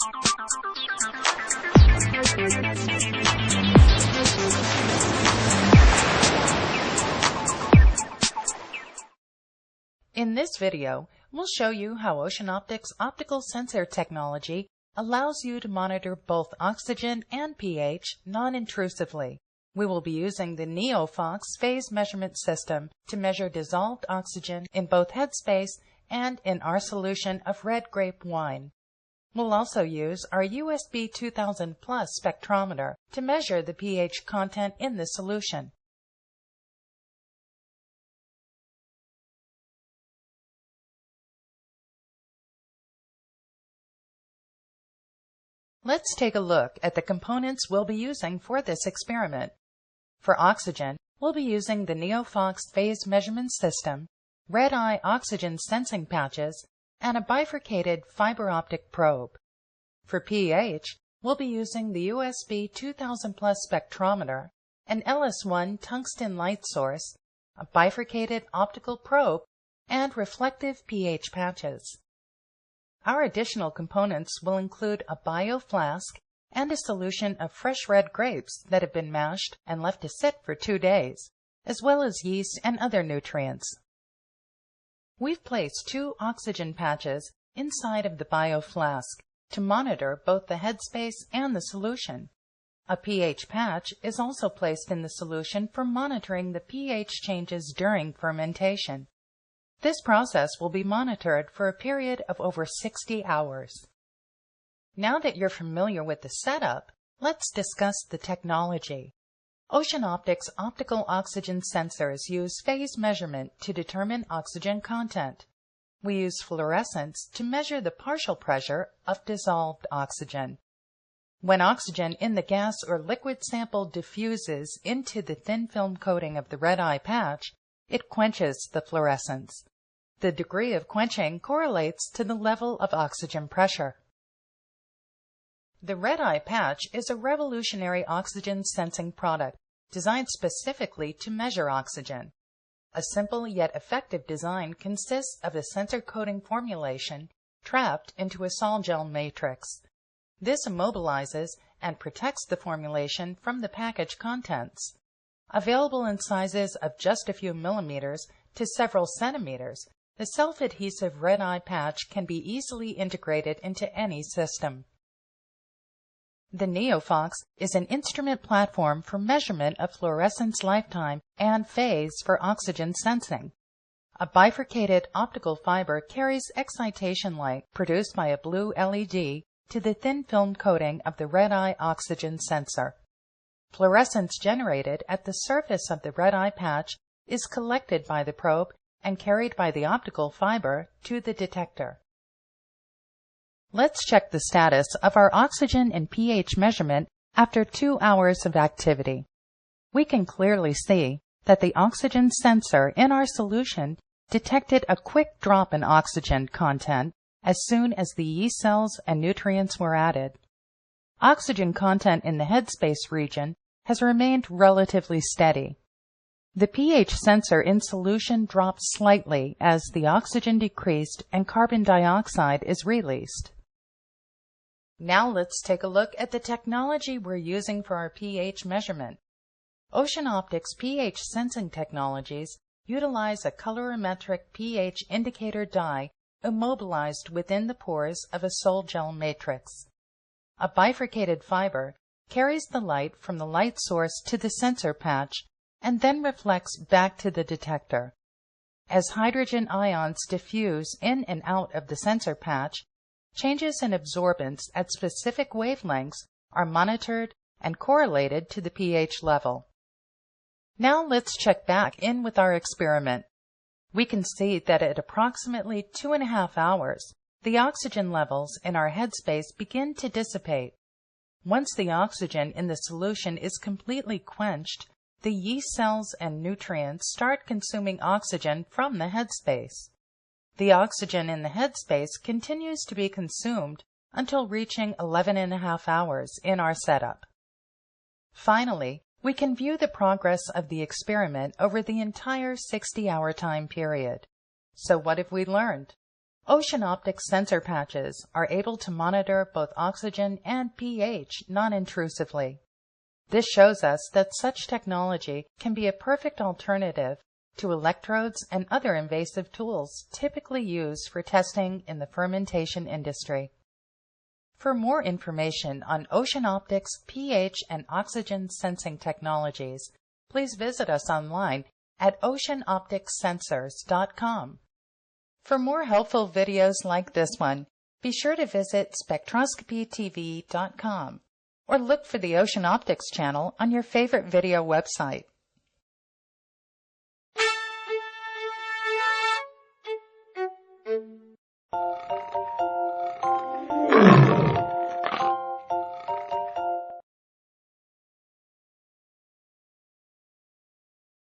In this video, we'll show you how Ocean Optics' optical sensor technology allows you to monitor both oxygen and pH non-intrusively. We will be using the NeoFox phase measurement system to measure dissolved oxygen in both headspace and in our solution of red grape wine. We'll also use our USB 2000 Plus spectrometer to measure the pH content in the solution. Let's take a look at the components we'll be using for this experiment. For oxygen, we'll be using the NeoFox phase measurement system, red-eye oxygen sensing patches, and a bifurcated fiber optic probe. For pH, we'll be using the USB 2000 Plus spectrometer, an LS1 tungsten light source, a bifurcated optical probe, and reflective pH patches. Our additional components will include a bioflask and a solution of fresh red grapes that have been mashed and left to sit for 2 days, as well as yeast and other nutrients. We've placed 2 oxygen patches inside of the bioflask to monitor both the headspace and the solution. A pH patch is also placed in the solution for monitoring the pH changes during fermentation. This process will be monitored for a period of over 60 hours. Now that you're familiar with the setup, let's discuss the technology. Ocean Optics' optical oxygen sensors use phase measurement to determine oxygen content. We use fluorescence to measure the partial pressure of dissolved oxygen. When oxygen in the gas or liquid sample diffuses into the thin film coating of the red eye patch, it quenches the fluorescence. The degree of quenching correlates to the level of oxygen pressure. The red eye patch is a revolutionary oxygen sensing product designed specifically to measure oxygen. A simple yet effective design consists of a sensor coating formulation trapped into a sol gel matrix. This immobilizes and protects the formulation from the package contents. Available in sizes of just a few millimeters to several centimeters, the self-adhesive red eye patch can be easily integrated into any system. The NeoFox is an instrument platform for measurement of fluorescence lifetime and phase for oxygen sensing. A bifurcated optical fiber carries excitation light produced by a blue LED to the thin film coating of the red eye oxygen sensor. Fluorescence generated at the surface of the red eye patch is collected by the probe and carried by the optical fiber to the detector. Let's check the status of our oxygen and pH measurement after 2 hours of activity. We can clearly see that the oxygen sensor in our solution detected a quick drop in oxygen content as soon as the yeast cells and nutrients were added. Oxygen content in the headspace region has remained relatively steady. The pH sensor in solution dropped slightly as the oxygen decreased and carbon dioxide is released. Now let's take a look at the technology we're using for our pH measurement. Ocean Optics pH sensing technologies utilize a colorimetric pH indicator dye immobilized within the pores of a sol gel matrix. A bifurcated fiber carries the light from the light source to the sensor patch and then reflects back to the detector. As hydrogen ions diffuse in and out of the sensor patch, changes in absorbance at specific wavelengths are monitored and correlated to the pH level. Now let's check back in with our experiment. We can see that at approximately 2.5 hours, the oxygen levels in our headspace begin to dissipate. Once the oxygen in the solution is completely quenched, the yeast cells and nutrients start consuming oxygen from the headspace. The oxygen in the headspace continues to be consumed until reaching 11.5 hours in our setup. Finally, we can view the progress of the experiment over the entire 60-hour time period. So what have we learned? Ocean Optics sensor patches are able to monitor both oxygen and pH non-intrusively. This shows us that such technology can be a perfect alternative to electrodes and other invasive tools typically used for testing in the fermentation industry. For more information on Ocean Optics pH and oxygen sensing technologies, please visit us online at oceanopticssensors.com. For more helpful videos like this one, be sure to visit spectroscopytv.com or look for the Ocean Optics channel on your favorite video website.